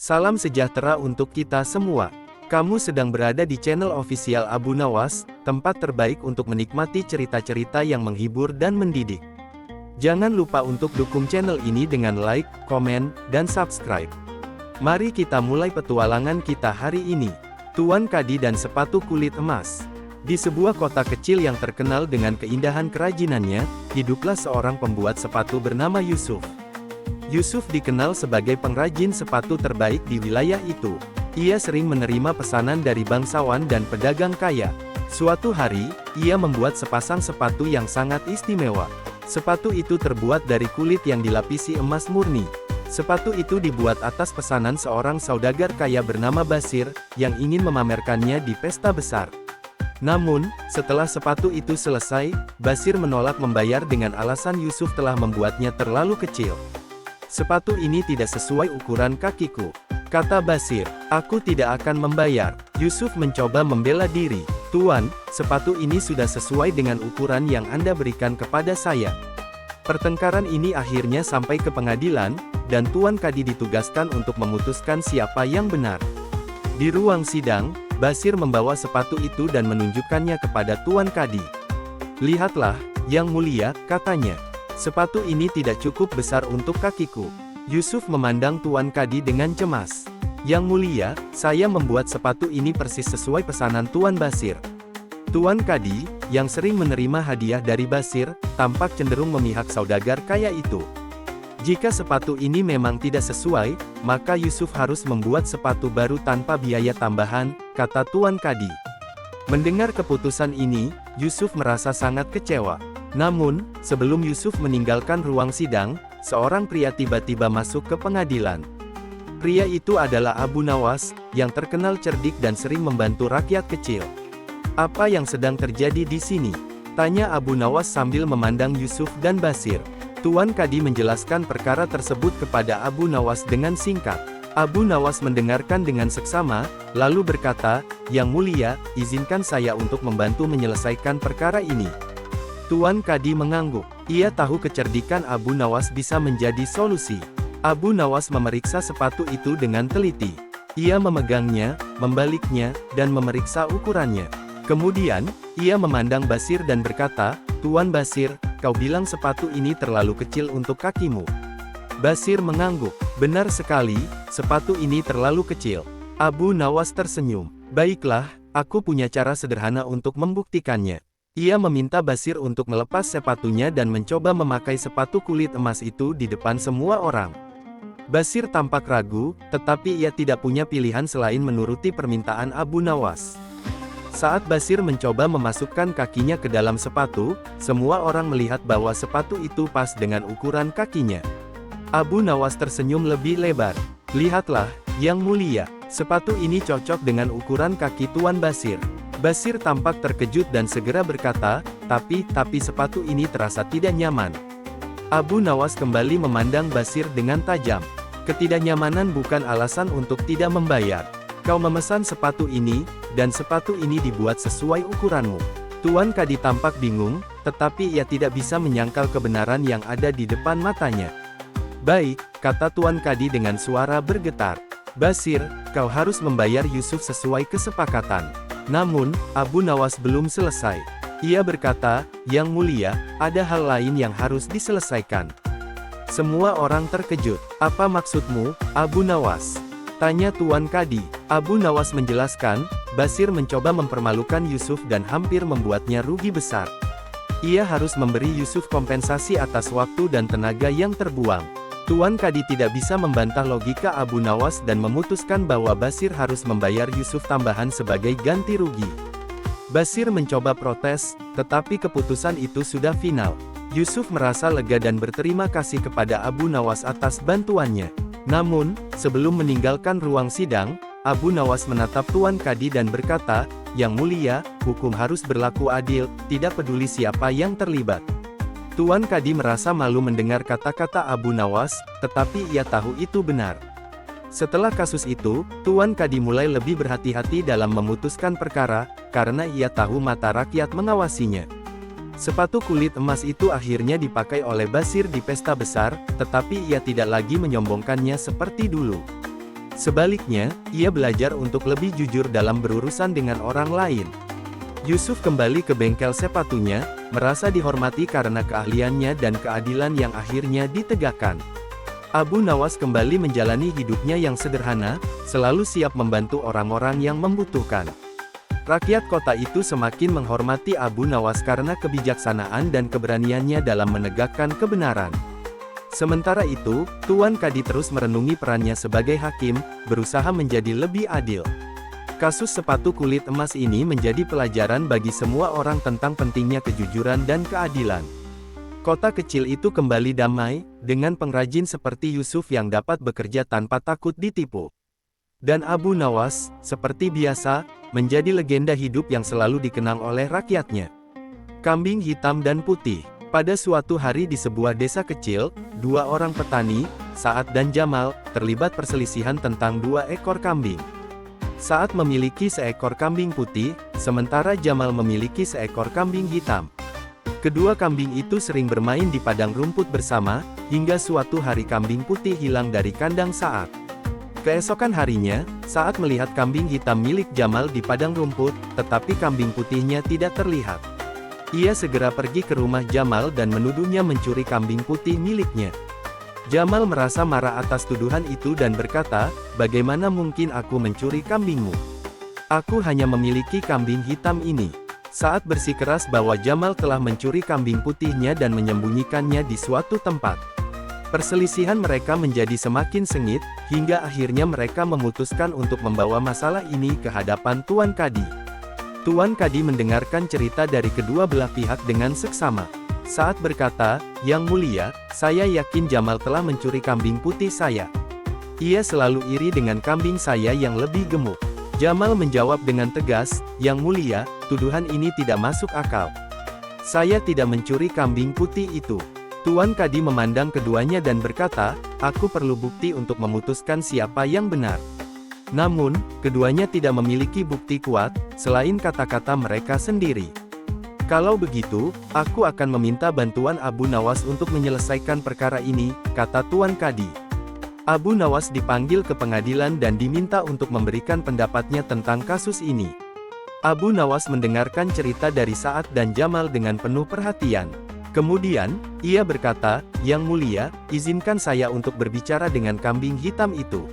Salam sejahtera untuk kita semua. Kamu sedang berada di channel official Abu Nawas, tempat terbaik untuk menikmati cerita-cerita yang menghibur dan mendidik. Jangan lupa untuk dukung channel ini dengan like, komen, dan subscribe. Mari kita mulai petualangan kita hari ini. Tuan Kadi dan sepatu kulit emas. Di sebuah kota kecil yang terkenal dengan keindahan kerajinannya, hiduplah seorang pembuat sepatu bernama Yusuf. Yusuf dikenal sebagai pengrajin sepatu terbaik di wilayah itu. Ia sering menerima pesanan dari bangsawan dan pedagang kaya. Suatu hari, ia membuat sepasang sepatu yang sangat istimewa. Sepatu itu terbuat dari kulit yang dilapisi emas murni. Sepatu itu dibuat atas pesanan seorang saudagar kaya bernama Basir, yang ingin memamerkannya di pesta besar. Namun, setelah sepatu itu selesai, Basir menolak membayar dengan alasan Yusuf telah membuatnya terlalu kecil. "Sepatu ini tidak sesuai ukuran kakiku," kata Basir. "Aku tidak akan membayar." Yusuf mencoba membela diri. "Tuan, sepatu ini sudah sesuai dengan ukuran yang Anda berikan kepada saya." Pertengkaran ini akhirnya sampai ke pengadilan, dan Tuan Kadi ditugaskan untuk memutuskan siapa yang benar. Di ruang sidang, Basir membawa sepatu itu dan menunjukkannya kepada Tuan Kadi. "Lihatlah, Yang Mulia," katanya. "Sepatu ini tidak cukup besar untuk kakiku." Yusuf memandang Tuan Kadi dengan cemas. "Yang Mulia, saya membuat sepatu ini persis sesuai pesanan Tuan Basir." Tuan Kadi, yang sering menerima hadiah dari Basir, tampak cenderung memihak saudagar kaya itu. "Jika sepatu ini memang tidak sesuai, maka Yusuf harus membuat sepatu baru tanpa biaya tambahan," kata Tuan Kadi. Mendengar keputusan ini, Yusuf merasa sangat kecewa. Namun, sebelum Yusuf meninggalkan ruang sidang, seorang pria tiba-tiba masuk ke pengadilan. Pria itu adalah Abu Nawas, yang terkenal cerdik dan sering membantu rakyat kecil. "Apa yang sedang terjadi di sini?" tanya Abu Nawas sambil memandang Yusuf dan Basir. Tuan Kadi menjelaskan perkara tersebut kepada Abu Nawas dengan singkat. Abu Nawas mendengarkan dengan seksama, lalu berkata, "Yang Mulia, izinkan saya untuk membantu menyelesaikan perkara ini." Tuan Kadi mengangguk. Ia tahu kecerdikan Abu Nawas bisa menjadi solusi. Abu Nawas memeriksa sepatu itu dengan teliti. Ia memegangnya, membaliknya, dan memeriksa ukurannya. Kemudian, ia memandang Basir dan berkata, "Tuan Basir, kau bilang sepatu ini terlalu kecil untuk kakimu." Basir mengangguk. "Benar sekali, sepatu ini terlalu kecil." Abu Nawas tersenyum. "Baiklah, aku punya cara sederhana untuk membuktikannya." Ia meminta Basir untuk melepas sepatunya dan mencoba memakai sepatu kulit emas itu di depan semua orang. Basir tampak ragu, tetapi ia tidak punya pilihan selain menuruti permintaan Abu Nawas. Saat Basir mencoba memasukkan kakinya ke dalam sepatu, semua orang melihat bahwa sepatu itu pas dengan ukuran kakinya. Abu Nawas tersenyum lebih lebar. "Lihatlah, Yang Mulia, sepatu ini cocok dengan ukuran kaki Tuan Basir." Basir tampak terkejut dan segera berkata, tapi sepatu ini terasa tidak nyaman." Abu Nawas kembali memandang Basir dengan tajam. "Ketidaknyamanan bukan alasan untuk tidak membayar. Kau memesan sepatu ini, dan sepatu ini dibuat sesuai ukuranmu." Tuan Kadi tampak bingung, tetapi ia tidak bisa menyangkal kebenaran yang ada di depan matanya. "Baik," kata Tuan Kadi dengan suara bergetar. "Basir, kau harus membayar Yusuf sesuai kesepakatan." Namun, Abu Nawas belum selesai. Ia berkata, "Yang Mulia, ada hal lain yang harus diselesaikan." Semua orang terkejut. "Apa maksudmu, Abu Nawas?" tanya Tuan Kadi. Abu Nawas menjelaskan, Basir mencoba mempermalukan Yusuf dan hampir membuatnya rugi besar. Ia harus memberi Yusuf kompensasi atas waktu dan tenaga yang terbuang. Tuan Kadi tidak bisa membantah logika Abu Nawas dan memutuskan bahwa Basir harus membayar Yusuf tambahan sebagai ganti rugi. Basir mencoba protes, tetapi keputusan itu sudah final. Yusuf merasa lega dan berterima kasih kepada Abu Nawas atas bantuannya. Namun, sebelum meninggalkan ruang sidang, Abu Nawas menatap Tuan Kadi dan berkata, "Yang Mulia, hukum harus berlaku adil, tidak peduli siapa yang terlibat." Tuan Kadi merasa malu mendengar kata-kata Abu Nawas, tetapi ia tahu itu benar. Setelah kasus itu, Tuan Kadi mulai lebih berhati-hati dalam memutuskan perkara, karena ia tahu mata rakyat mengawasinya. Sepatu kulit emas itu akhirnya dipakai oleh Basir di pesta besar, tetapi ia tidak lagi menyombongkannya seperti dulu. Sebaliknya, ia belajar untuk lebih jujur dalam berurusan dengan orang lain. Yusuf kembali ke bengkel sepatunya, merasa dihormati karena keahliannya dan keadilan yang akhirnya ditegakkan. Abu Nawas kembali menjalani hidupnya yang sederhana, selalu siap membantu orang-orang yang membutuhkan. Rakyat kota itu semakin menghormati Abu Nawas karena kebijaksanaan dan keberaniannya dalam menegakkan kebenaran. Sementara itu, Tuan Kadi terus merenungi perannya sebagai hakim, berusaha menjadi lebih adil. Kasus sepatu kulit emas ini menjadi pelajaran bagi semua orang tentang pentingnya kejujuran dan keadilan. Kota kecil itu kembali damai, dengan pengrajin seperti Yusuf yang dapat bekerja tanpa takut ditipu. Dan Abu Nawas, seperti biasa, menjadi legenda hidup yang selalu dikenang oleh rakyatnya. Kambing hitam dan putih. Pada suatu hari di sebuah desa kecil, dua orang petani, Saad dan Jamal, terlibat perselisihan tentang 2 ekor kambing. Saad memiliki seekor kambing putih, sementara Jamal memiliki seekor kambing hitam. Kedua kambing itu sering bermain di padang rumput bersama, hingga suatu hari kambing putih hilang dari kandang Saad. Keesokan harinya, Saad melihat kambing hitam milik Jamal di padang rumput, tetapi kambing putihnya tidak terlihat. Ia segera pergi ke rumah Jamal dan menuduhnya mencuri kambing putih miliknya. Jamal merasa marah atas tuduhan itu dan berkata, "Bagaimana mungkin aku mencuri kambingmu? Aku hanya memiliki kambing hitam ini." Saad bersikeras bahwa Jamal telah mencuri kambing putihnya dan menyembunyikannya di suatu tempat. Perselisihan mereka menjadi semakin sengit, hingga akhirnya mereka memutuskan untuk membawa masalah ini ke hadapan Tuan Kadi. Tuan Kadi mendengarkan cerita dari kedua belah pihak dengan seksama. Saad berkata, "Yang mulia, saya yakin Jamal telah mencuri kambing putih saya. Ia selalu iri dengan kambing saya yang lebih gemuk." Jamal menjawab dengan tegas, "Yang mulia, tuduhan ini tidak masuk akal. Saya tidak mencuri kambing putih itu." Tuan Kadi memandang keduanya dan berkata, "Aku perlu bukti untuk memutuskan siapa yang benar." Namun, keduanya tidak memiliki bukti kuat, selain kata-kata mereka sendiri. "Kalau begitu, aku akan meminta bantuan Abu Nawas untuk menyelesaikan perkara ini," kata Tuan Kadi. Abu Nawas dipanggil ke pengadilan dan diminta untuk memberikan pendapatnya tentang kasus ini. Abu Nawas mendengarkan cerita dari Saad dan Jamal dengan penuh perhatian. Kemudian, ia berkata, "Yang mulia, izinkan saya untuk berbicara dengan kambing hitam itu."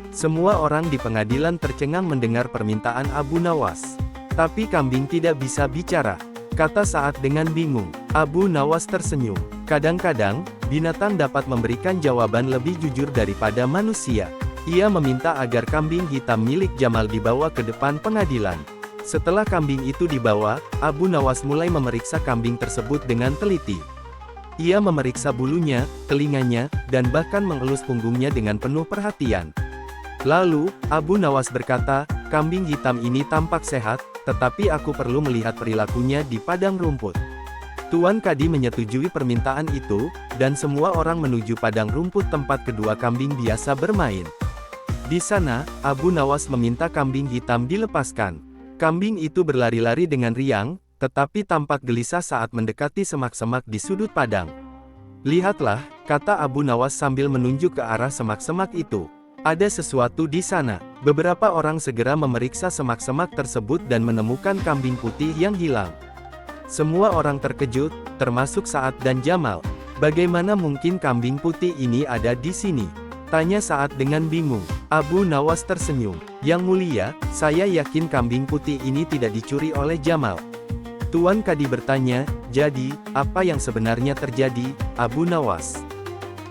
Semua orang di pengadilan tercengang mendengar permintaan Abu Nawas. "Tapi kambing tidak bisa bicara," kata Saad dengan bingung. Abu Nawas tersenyum. "Kadang-kadang, binatang dapat memberikan jawaban lebih jujur daripada manusia." Ia meminta agar kambing hitam milik Jamal dibawa ke depan pengadilan. Setelah kambing itu dibawa, Abu Nawas mulai memeriksa kambing tersebut dengan teliti. Ia memeriksa bulunya, telinganya, dan bahkan mengelus punggungnya dengan penuh perhatian. Lalu, Abu Nawas berkata, "Kambing hitam ini tampak sehat, tetapi aku perlu melihat perilakunya di padang rumput." Tuan Kadi menyetujui permintaan itu, dan semua orang menuju padang rumput tempat kedua kambing biasa bermain. Di sana, Abu Nawas meminta kambing hitam dilepaskan. Kambing itu berlari-lari dengan riang, tetapi tampak gelisah saat mendekati semak-semak di sudut padang. "Lihatlah," kata Abu Nawas sambil menunjuk ke arah semak-semak itu. "Ada sesuatu di sana." Beberapa orang segera memeriksa semak-semak tersebut dan menemukan kambing putih yang hilang. Semua orang terkejut, termasuk Saad dan Jamal. "Bagaimana mungkin kambing putih ini ada di sini?" tanya Saad dengan bingung. Abu Nawas tersenyum. "Yang mulia, saya yakin kambing putih ini tidak dicuri oleh Jamal." Tuan Kadi bertanya, "Jadi, apa yang sebenarnya terjadi, Abu Nawas?"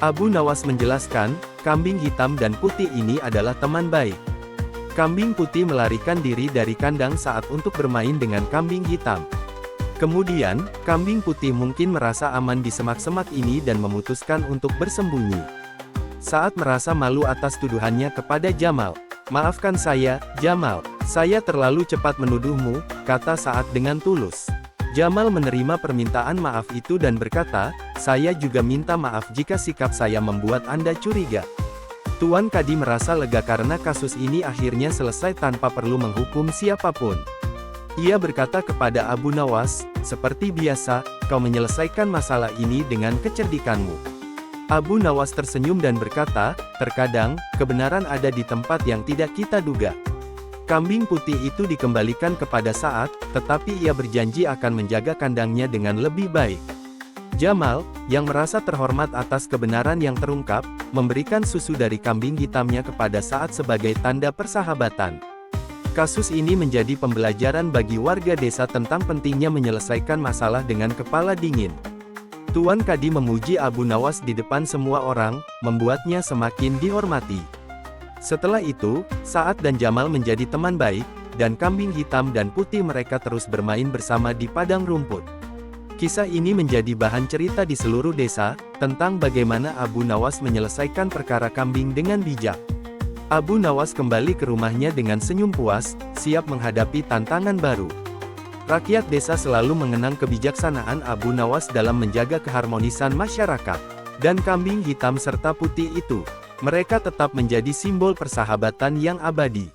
Abu Nawas menjelaskan, kambing hitam dan putih ini adalah teman baik. Kambing putih melarikan diri dari kandang saat untuk bermain dengan kambing hitam. Kemudian, kambing putih mungkin merasa aman di semak-semak ini dan memutuskan untuk bersembunyi. Saat merasa malu atas tuduhannya kepada Jamal. "Maafkan saya, Jamal. Saya terlalu cepat menuduhmu," kata Saad dengan tulus. Jamal menerima permintaan maaf itu dan berkata, "Saya juga minta maaf jika sikap saya membuat Anda curiga." Tuan Kadi merasa lega karena kasus ini akhirnya selesai tanpa perlu menghukum siapapun. Ia berkata kepada Abu Nawas, "Seperti biasa, kau menyelesaikan masalah ini dengan kecerdikanmu. Abu Nawas tersenyum dan berkata, "Terkadang, kebenaran ada di tempat yang tidak kita duga." Kambing putih itu dikembalikan kepada Sa'ad, tetapi ia berjanji akan menjaga kandangnya dengan lebih baik. Jamal, yang merasa terhormat atas kebenaran yang terungkap, memberikan susu dari kambing hitamnya kepada Sa'ad sebagai tanda persahabatan. Kasus ini menjadi pembelajaran bagi warga desa tentang pentingnya menyelesaikan masalah dengan kepala dingin. Tuan Kadi memuji Abu Nawas di depan semua orang, membuatnya semakin dihormati. Setelah itu, Sa'ad dan Jamal menjadi teman baik, dan kambing hitam dan putih mereka terus bermain bersama di padang rumput. Kisah ini menjadi bahan cerita di seluruh desa, tentang bagaimana Abu Nawas menyelesaikan perkara kambing dengan bijak. Abu Nawas kembali ke rumahnya dengan senyum puas, siap menghadapi tantangan baru. Rakyat desa selalu mengenang kebijaksanaan Abu Nawas dalam menjaga keharmonisan masyarakat. Dan kambing hitam serta putih itu, mereka tetap menjadi simbol persahabatan yang abadi.